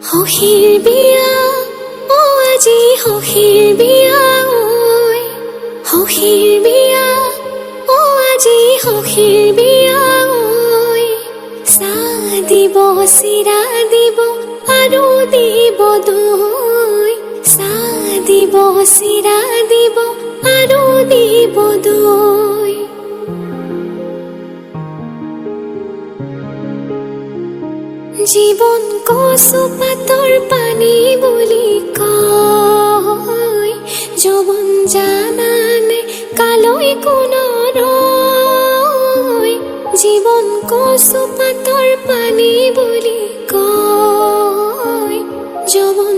সখীৰ বিয়া ও আজি সখীৰ বিয়া ঐ সখীৰ বিয়া ও আজি সখীৰ বিয়া ঐ চাহ দিব চিৰা দিব আৰু দিব দৈ চাহ দিব চিৰা দিব আৰু দিব দৈ জীৱন কচু পাতৰ পানী বুলি কয় যৌৱন জানানে কালৈ কোনো ৰয় জীৱন কচু পাতৰ পানী বুলি কয় যৌৱন